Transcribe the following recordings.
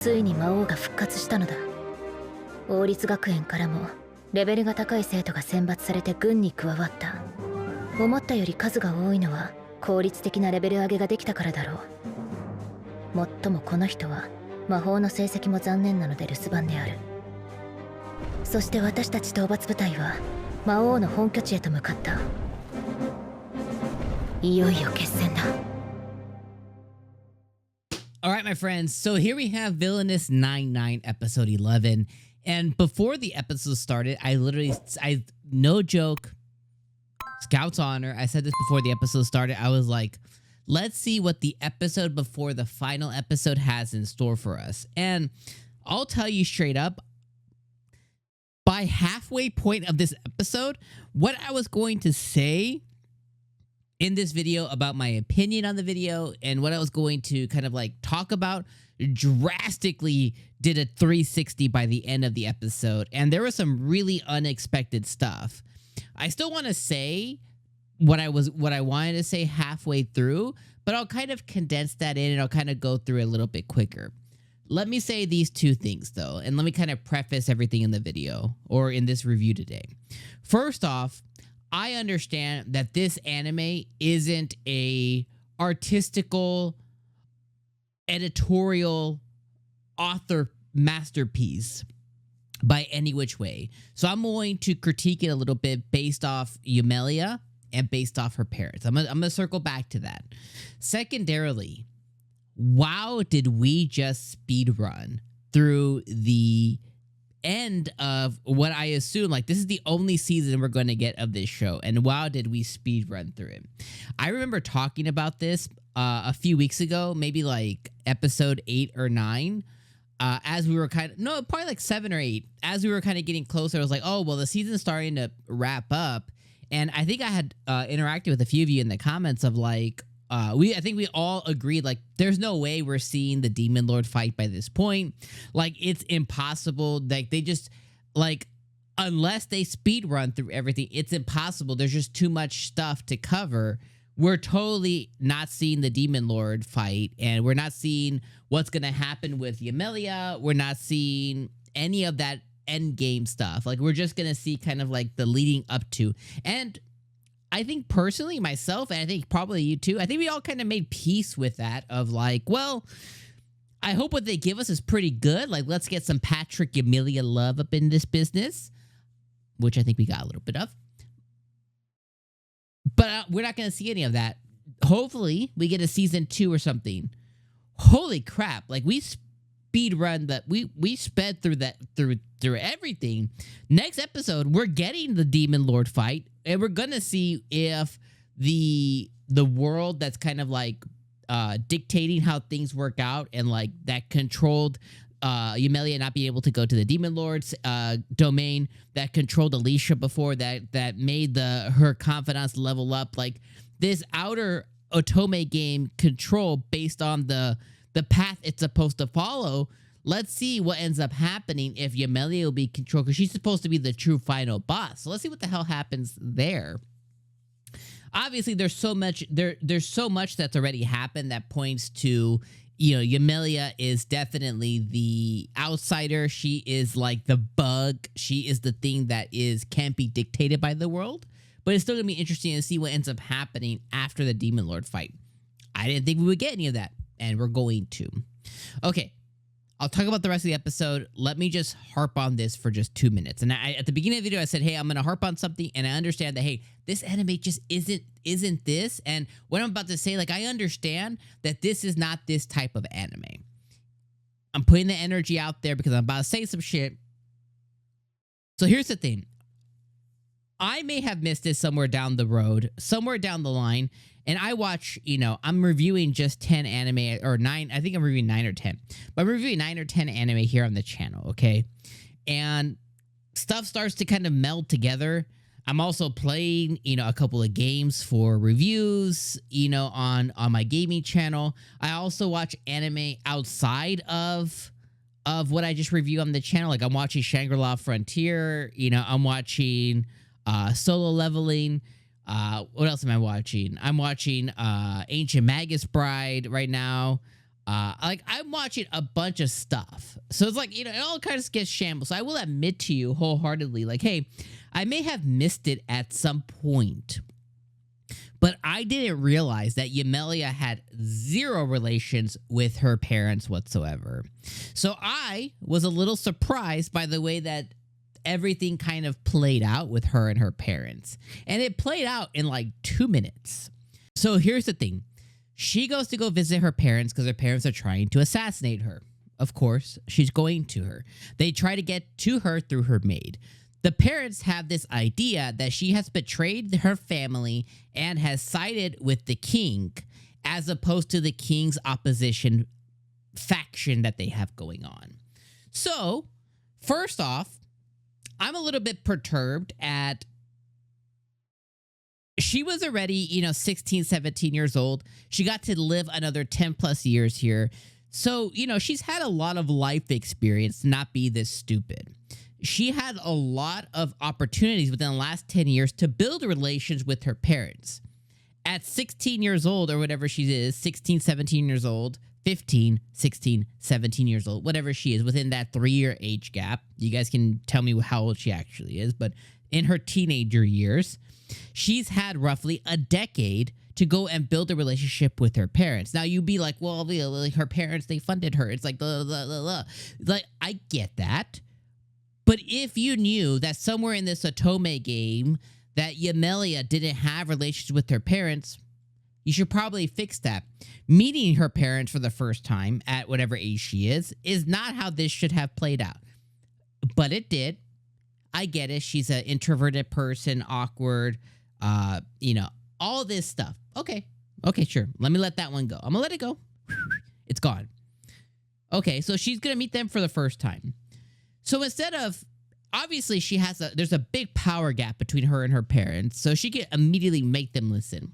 ついに魔王が復活したのだ。王立学園からもレベルが高い生徒が選抜されて軍に加わった。思ったより数が多いのは効率的なレベル上げができたからだろう。もっともこの人は魔法の成績も残念なので留守番である。そして私たち討伐部隊は魔王の本拠地へと向かった。いよいよ決戦だ。All right, my friends. So here we have Villainous 99 episode 11. And before the episode started, no joke, Scout's honor, I said this before the episode started. I was like, let's see what the episode before the final episode has in store for us. And I'll tell you straight up, by halfway point of this episode, what I was going to say in this video about my opinion on the video and what I was going to kind of like talk about drastically did a 360 by the end of the episode. And there was some really unexpected stuff. I still want to say what I wanted to say halfway through, but I'll kind of condense that in and I'll kind of go through it a little bit quicker. Let me say these two things though, and let me kind of preface everything in the video or in this review today. First off, I understand that this anime isn't a artistical, editorial, author masterpiece by any which way. So I'm going to critique it a little bit based off Yumelia and based off her parents. I'm gonna circle back to that. Secondarily, wow, did we just speed run through the end of what I assume, like, this is the only season we're going to get of this show, and wow, did we speed run through it. I remember talking about this a few weeks ago, maybe like episode 8 or 9, as we were probably like 7 or 8, as we were kind of getting closer. I was like, oh, well, the season's starting to wrap up, and I think I had interacted with a few of you in the comments of like, I think we all agreed, like, there's no way we're seeing the Demon Lord fight by this point. Like, it's impossible. Like, they just, like, unless they speed run through everything, it's impossible. There's just too much stuff to cover. We're totally not seeing the Demon Lord fight, and we're not seeing what's going to happen with Yumelia. We're not seeing any of that end game stuff. Like, we're just going to see kind of like the leading up to. And I think personally, myself, and I think probably you too, I think we all kind of made peace with that of like, well, I hope what they give us is pretty good. Like, let's get some Patrick Yumelia love up in this business, which I think we got a little bit of. But we're not going to see any of that. Hopefully, we get a season 2 or something. Holy crap. Like, we speed run that. We sped through that, through everything. Next episode, we're getting the Demon Lord fight. And we're gonna see if the world that's kind of like dictating how things work out and like that controlled Yumelia not being able to go to the Demon Lord's domain, that controlled Alicia before, that made her confidence level up. Like, this outer otome game control based on the path it's supposed to follow. Let's see what ends up happening if Yumelia will be controlled, because she's supposed to be the true final boss. So let's see what the hell happens there. Obviously, there's so much that's already happened that points to, you know, Yumelia is definitely the outsider. She is like the bug. She is the thing that can't be dictated by the world. But it's still gonna be interesting to see what ends up happening after the Demon Lord fight. I didn't think we would get any of that, and we're going to. Okay. I'll talk about the rest of the episode. Let me just harp on this for just 2 minutes. And at the beginning of the video, I said, hey, I'm going to harp on something. And I understand that, hey, this anime just isn't this. And what I'm about to say, like, I understand that this is not this type of anime. I'm putting the energy out there because I'm about to say some shit. So here's the thing. I may have missed this somewhere down the road, somewhere down the line. And I watch, you know, I'm reviewing just 10 anime, or 9, I think I'm reviewing 9 or 10. But I'm reviewing 9 or 10 anime here on the channel, okay? And stuff starts to kind of meld together. I'm also playing, you know, a couple of games for reviews, you know, on my gaming channel. I also watch anime outside of what I just review on the channel. Like, I'm watching Shangri-La Frontier, you know, I'm watching Solo Leveling. What else am I watching? I'm watching Ancient Magus Bride right now. Like I'm watching a bunch of stuff, so it's like, it all kind of gets shambles. So I will admit to you wholeheartedly, like, hey, I may have missed it at some point, but I didn't realize that Yumelia had zero relations with her parents whatsoever. So I was a little surprised by the way that everything kind of played out with her and her parents, and it played out in like 2 minutes. So here's the thing. She goes to go visit her parents because her parents are trying to assassinate her. Of course, she's going to her. They try to get to her through her maid. The parents have this idea that she has betrayed her family and has sided with the king, as opposed to the king's opposition faction that they have going on. So, first off, I'm a little bit perturbed at she was already, 16, 17 years old. She got to live another 10 plus years here. So, she's had a lot of life experience to not be this stupid. She had a lot of opportunities within the last 10 years to build relations with her parents. At 16 years old, or whatever she is, 16, 17 years old, 15, 16, 17 years old, whatever she is, within that 3-year age gap. You guys can tell me how old she actually is, but in her teenager years, she's had roughly a decade to go and build a relationship with her parents. Now, you'd be like, well, her parents, they funded her. It's like, blah, blah, blah, blah. Like, I get that. But if you knew that somewhere in this Otome game that Yumelia didn't have relations with her parents, you should probably fix that. Meeting her parents for the first time at whatever age she is not how this should have played out. But it did. I get it. She's an introverted person, awkward, all this stuff. Okay, sure. Let me let that one go. I'm gonna let it go. It's gone. Okay, so she's gonna meet them for the first time. So instead of, obviously there's a big power gap between her and her parents, so she can immediately make them listen.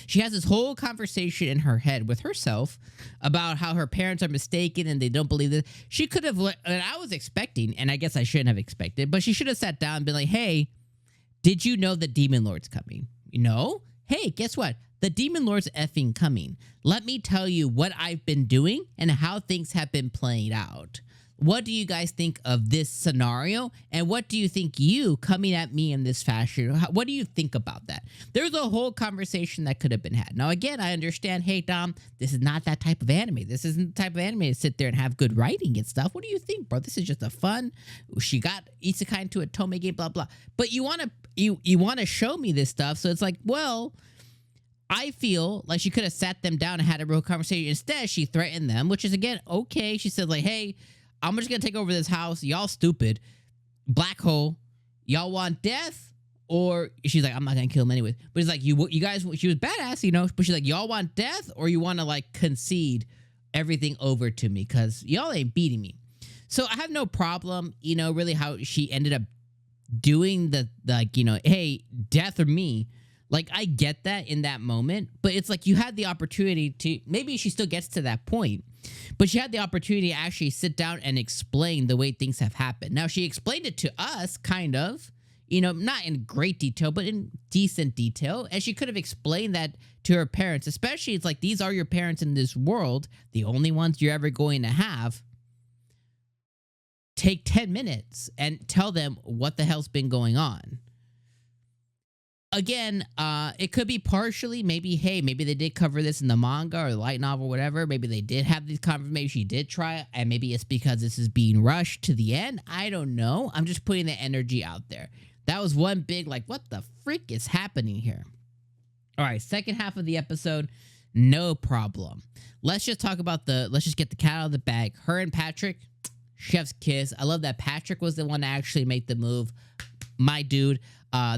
She has this whole conversation in her head with herself about how her parents are mistaken and they don't believe this. She could have, and I was expecting, and I guess I shouldn't have expected, but she should have sat down and been like, hey, did you know the Demon Lord's coming? Hey, guess what? The Demon Lord's effing coming. Let me tell you what I've been doing and how things have been playing out. What do you guys think of this scenario? And what do you think you coming at me in this fashion? What do you think about that? There's a whole conversation that could have been had. Now, again, I understand, hey, Dom, this is not that type of anime. This isn't the type of anime to sit there and have good writing and stuff. What do you think, bro? This is just a fun, she got isekai into a Otome game, blah, blah. But you want to show me this stuff. So it's like, well, I feel like she could have sat them down and had a real conversation. Instead, she threatened them, which is, again, okay. She said, like, hey, I'm just going to take over this house. Y'all stupid. Black hole. Y'all want death? Or she's like, I'm not going to kill him anyways. But it's like, you guys, she was badass, but she's like, y'all want death? Or you want to like concede everything over to me? Because y'all ain't beating me. So I have no problem, really how she ended up doing the, like, hey, death or me. Like, I get that in that moment, but it's like you had the opportunity to, maybe she still gets to that point, but she had the opportunity to actually sit down and explain the way things have happened. Now, she explained it to us, kind of, not in great detail, but in decent detail, and she could have explained that to her parents, especially, it's like, these are your parents in this world, the only ones you're ever going to have. Take 10 minutes and tell them what the hell's been going on. Again, it could be partially, maybe they did cover this in the manga or the light novel, whatever. Maybe they did have these confirmations. She did try it, and maybe it's because this is being rushed to the end. I don't know. I'm just putting the energy out there. That was one big, like, what the frick is happening here? All right, second half of the episode, no problem. Let's just talk about let's just get the cat out of the bag. Her and Patrick, chef's kiss. I love that Patrick was the one to actually make the move. My dude.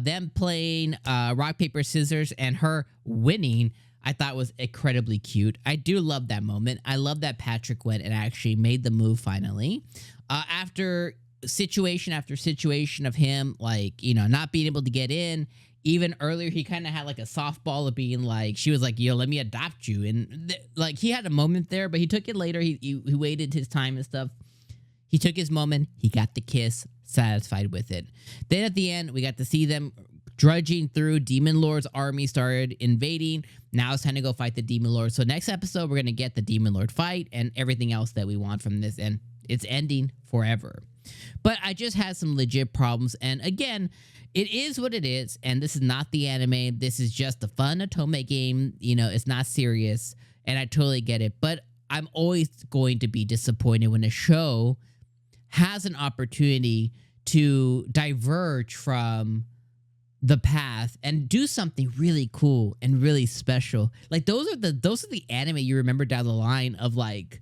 Them playing rock, paper, scissors and her winning, I thought was incredibly cute. I do love that moment. I love that Patrick went and actually made the move finally. After situation after situation of him, like, not being able to get in. Even earlier, he kind of had like a softball of being like, she was like, let me adopt you. And like, he had a moment there, but he took it later. He waited his time and stuff. He took his moment. He got the kiss. Satisfied with it. Then at the end, we got to see them drudging through. Demon Lord's army started invading. Now it's time to go fight the Demon Lord. So next episode, we're going to get the Demon Lord fight and everything else that we want from this. And it's ending forever. But I just had some legit problems. And again, it is what it is. And this is not the anime. This is just a fun Otome game. You know, it's not serious. And I totally get it. But I'm always going to be disappointed when a show has an opportunity to diverge from the path and do something really cool and really special. Like those are the anime you remember down the line of like,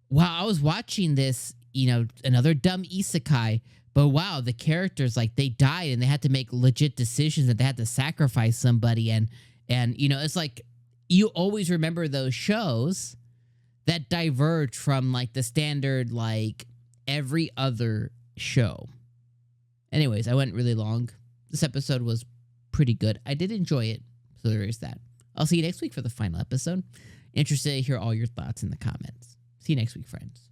wow, I was watching this, you know, another dumb isekai, but wow, the characters, like, they died and they had to make legit decisions that they had to sacrifice somebody. And you know, it's like you always remember those shows that diverge from like the standard, like every other show. Anyways, I went really long. This episode was pretty good. I did enjoy it. So there is that. I'll see you next week for the final episode. Interested to hear all your thoughts in the comments. See you next week, friends.